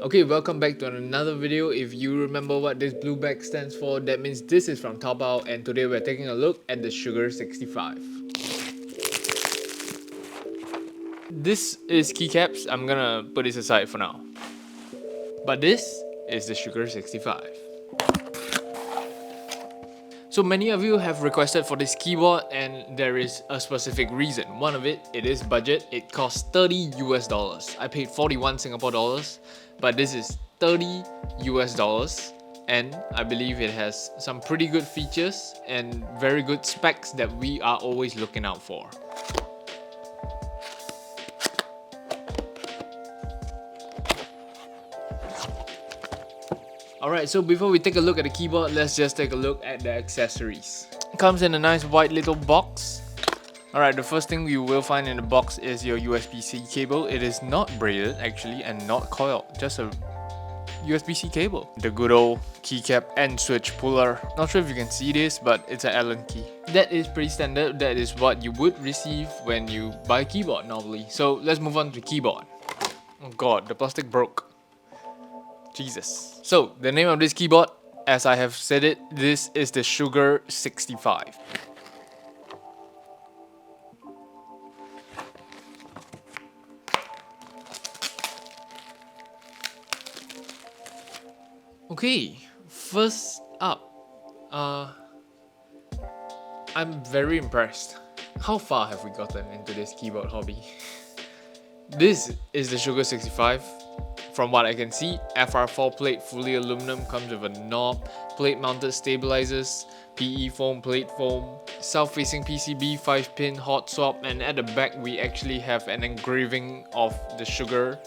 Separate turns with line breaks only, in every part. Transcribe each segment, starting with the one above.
Okay, welcome back to another video. If you remember what this blue bag stands for, that means this is from Taobao, and today we're taking a look at the Sugar 65. This is keycaps. I'm gonna put this aside for now. But this is the Sugar 65. So many of you have requested for this keyboard, and there is a specific reason. One of it is budget. It costs 30 US dollars. I paid 41 Singapore dollars, but this is 30 US dollars, and I believe it has some pretty good features and very good specs that we are always looking out for. Alright, so before we take a look at the keyboard, let's just take a look at the accessories. It comes in a nice white little box. Alright, the first thing you will find in the box is your USB-C cable. It is not braided actually and not coiled, just a USB-C cable. The good old keycap and switch puller. Not sure if you can see this, but it's an Allen key. That is pretty standard. That is what you would receive when you buy a keyboard normally. So let's move on to the keyboard. Oh god, the plastic broke. Jesus. So, the name of this keyboard, as I have said it, this is the Sugar 65. Okay, first up, I'm very impressed. How far have we gotten into this keyboard hobby? This is the Sugar 65. From what I can see, FR4 plate, fully aluminum, comes with a knob, plate mounted stabilizers, PE foam, plate foam, south-facing PCB, 5-pin hot swap, and at the back we actually have an engraving of the sugar,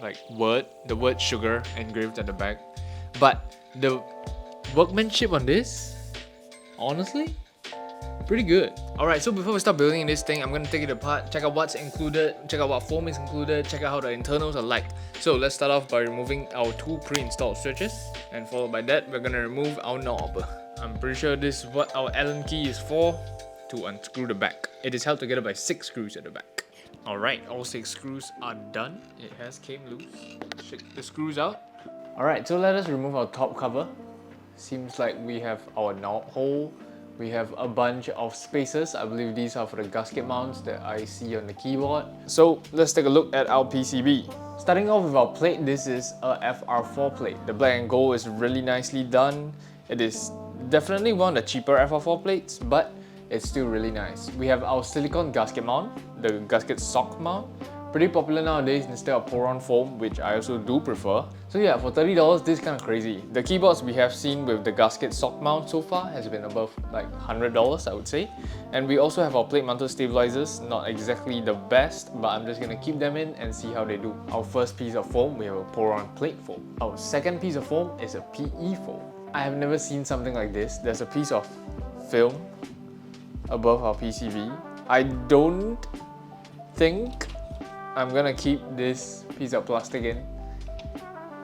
the word sugar engraved at the back. But the workmanship on this, honestly, pretty good. Alright, so before we start building this thing, I'm gonna take it apart, check out what's included, check out what foam is included, check out how the internals are like. So let's start off by removing our two pre-installed switches, and followed by that, we're gonna remove our knob. I'm pretty sure this is what our Allen key is for, to unscrew the back. It is held together by 6 screws at the back. Alright, all 6 screws are done. It has came loose. Shake the screws out. Alright, so let us remove our top cover. Seems like we have our knob hole. We have a bunch of spacers. I believe these are for the gasket mounts that I see on the keyboard. So let's take a look at our PCB. Starting off with our plate, this is a FR4 plate. The black and gold is really nicely done. It is definitely one of the cheaper FR4 plates, but it's still really nice. We have our silicone gasket mount, the gasket sock mount. Pretty popular nowadays instead of pour-on foam, which I also do prefer. So yeah, for $30, this is kind of crazy. The keyboards we have seen with the gasket sock mount so far has been above like $100, I would say. And we also have our plate mounted stabilizers, not exactly the best, but I'm just gonna keep them in and see how they do. Our first piece of foam, we have a pour-on plate foam. Our second piece of foam is a PE foam. I have never seen something like this. There's a piece of film above our PCB. I don't think I'm gonna keep this piece of plastic in.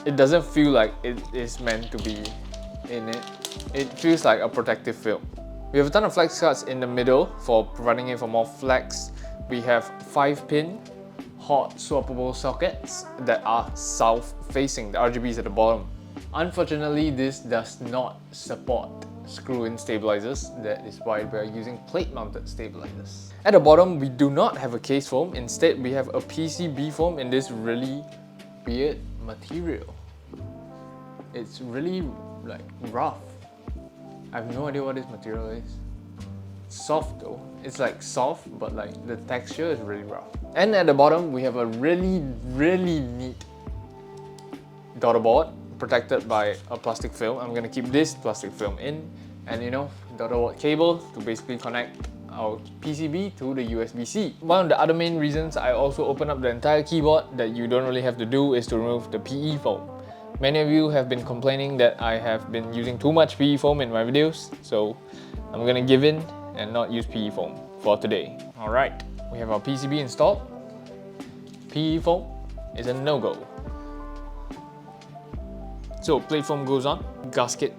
It doesn't feel like it is meant to be in it. It feels like a protective film. We have a ton of flex cards in the middle for providing it for more flex. We have 5-pin hot swappable sockets that are south facing. The RGB is at the bottom. Unfortunately, this does not support screw-in stabilizers. That is why we are using plate-mounted stabilizers. At the bottom, we do not have a case foam. Instead, we have a PCB foam in this really weird material. It's really like rough. I have no idea what this material is. Soft though. It's like soft, but like the texture is really rough. And at the bottom, we have a really neat daughter board protected by a plastic film. I'm gonna keep this plastic film in, and daughter board cable to basically connect our PCB to the USB-C. One of the other main reasons I also open up the entire keyboard that you don't really have to do is to remove the PE foam. Many of you have been complaining that I have been using too much PE foam in my videos, so I'm gonna give in and not use PE foam for today. Alright, we have our PCB installed. PE foam is a no-go. So plate foam goes on, gasket,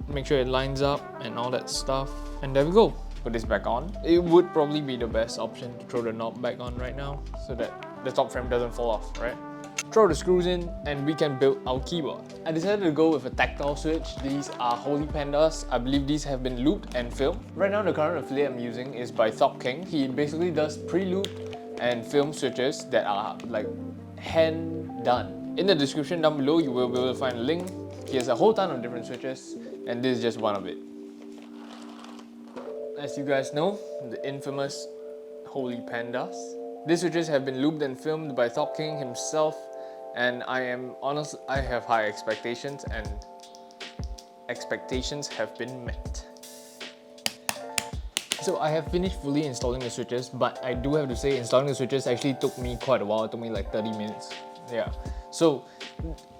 make sure it lines up and all that stuff, and there we go. Put this back on. It would probably be the best option to throw the knob back on right now so that the top frame doesn't fall off, right? throw the screws in, and we can build our keyboard. I decided to go with a tactile switch. These are Holy Pandas. I believe these have been looped and filmed. Right now the current affiliate I'm using is by Top King. He basically does pre-loop and film switches that are like hand done. In the description down below you will be able to find a link. He has a whole ton of different switches and this is just one of it. As you guys know, the infamous Holy Pandas. These switches have been looped and filmed by Top King himself, and I am honest, I have high expectations and expectations have been met. So I have finished fully installing the switches, but I do have to say installing the switches actually took me quite a while. It took me like 30 minutes. Yeah. So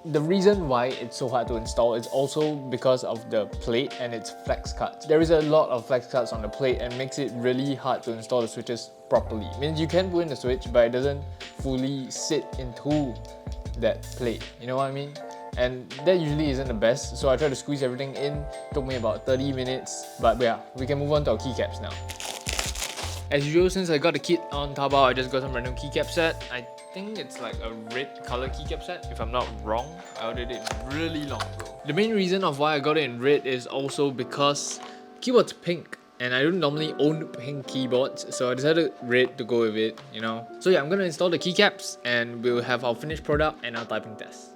the reason why it's so hard to install is also because of the plate and its flex cuts. There is a lot of flex cuts on the plate and makes it really hard to install the switches properly. It means you can put in the switch, but it doesn't fully sit into that plate. You know what I mean? And that usually isn't the best, so I try to squeeze everything in. It took me about 30 minutes, but yeah, we can move on to our keycaps now. As usual, since I got the kit on Taobao, I just got some random keycap set. I think it's like a red color keycap set, if I'm not wrong. I ordered it really long ago. The main reason of why I got it in red is also because keyboard's pink, and I don't normally own pink keyboards, so I decided red to go with it, you know. So yeah, I'm gonna install the keycaps and we'll have our finished product and our typing test.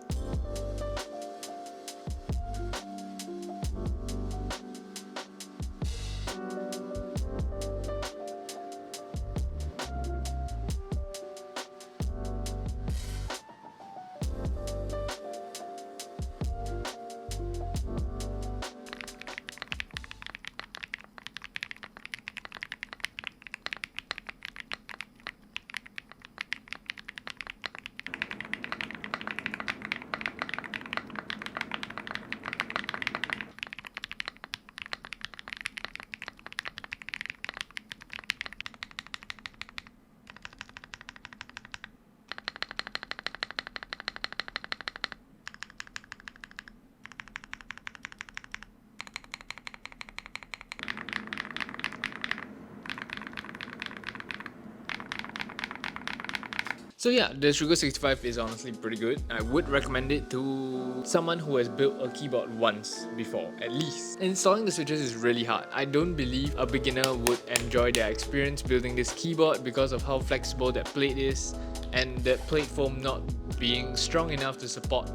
So yeah, the Sugar 65 is honestly pretty good. I would recommend it to someone who has built a keyboard once before, at least. Installing the switches is really hard. I don't believe a beginner would enjoy their experience building this keyboard because of how flexible that plate is and that plate foam not being strong enough to support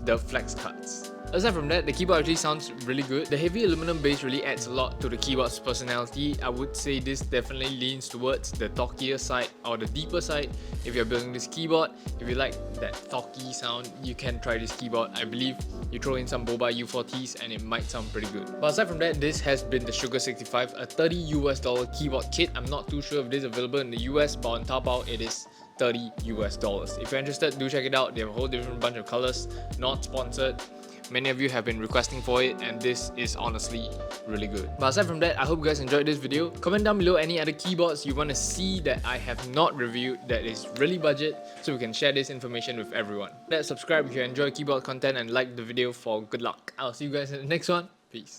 the flex cuts. Aside from that, the keyboard actually sounds really good. The heavy aluminum base really adds a lot to the keyboard's personality. I would say this definitely leans towards the talkier side or the deeper side if you're building this keyboard. If you like that talky sound, you can try this keyboard. I believe you throw in some Boba U40s and it might sound pretty good. But aside from that, this has been the Sugar 65, a $30 US keyboard kit. I'm not too sure if this is available in the US, but on Taobao it is $30 US. If you're interested, do check it out. They have a whole different bunch of colors, not sponsored. Many of you have been requesting for it and this is honestly really good. But aside from that, I hope you guys enjoyed this video. Comment down below any other keyboards you want to see that I have not reviewed that is really budget so we can share this information with everyone. Subscribe if you enjoy keyboard content and like the video for good luck. I'll see you guys in the next one. Peace.